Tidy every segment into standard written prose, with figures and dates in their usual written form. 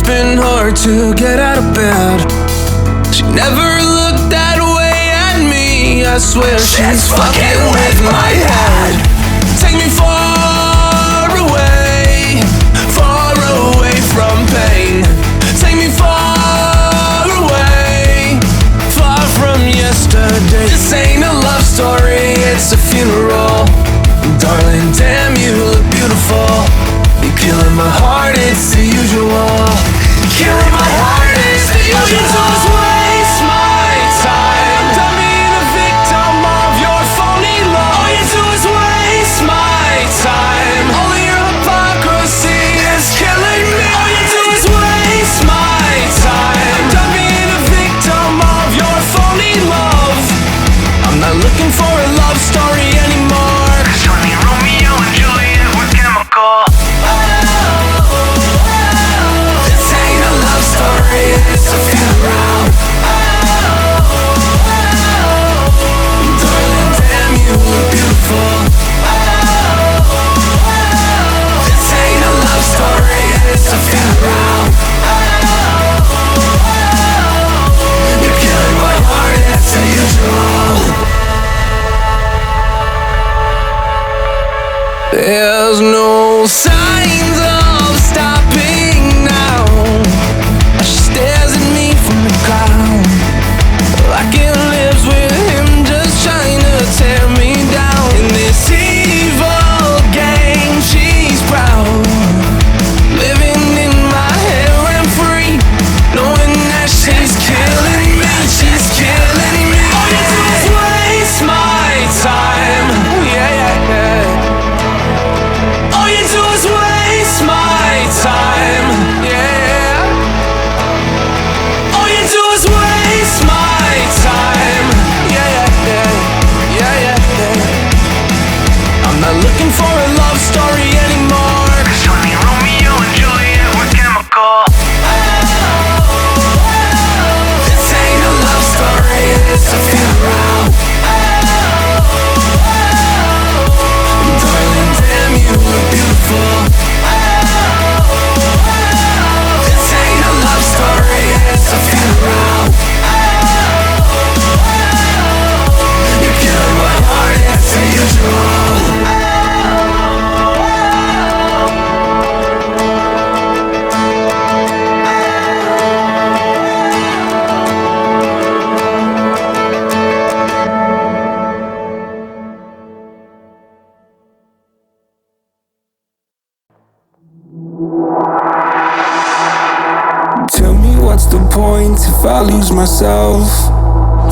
been hard to get out of bed. She never looked that way at me. I swear she's fucking with my head. Take me far away from pain. Take me far away, far from yesterday. This ain't a love story, it's a funeral. Darling, damn, you look beautiful. You're killing my heart, it's the usual. Killing my heart, it's the usual. All you do is waste my time. Done being a victim of your phony love. All you do is waste my time. All of your hypocrisy is killing me. All you do is waste my time. Done being a victim of your phony love. I'm not looking for a love story anymore. 'Cause only Romeo and Juliet were chemical. This ain't a love story, it's a funeral. Darling, damn, you look beautiful. This ain't a love story, it's a funeral. You're killing my heart, it's the usual. There's no signs of stopping now. She stares at me from the ground, like it lives with him, just trying to tear me down. In this evil game, she's proud, living in my head rent free, knowing that she's killing me, she's killing me. All you do is waste my time. Yeah, yeah, yeah. All you do is waste my time, yeah. All you do is waste my time, yeah, yeah, yeah, yeah, yeah, yeah. I'm not looking for a love story anymore. 'Cause only Romeo and Juliet were chemical. This ain't a love story, it's a funeral. Darling, damn, you look beautiful. This ain't a love story, it's a funeral. You're killing my heart, it's the usual. Tell me what's the point if I lose myself?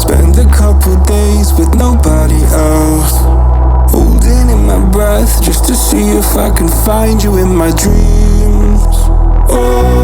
Spend a couple days with nobody else, holding in my breath just to see if I can find you in my dreams. Oh,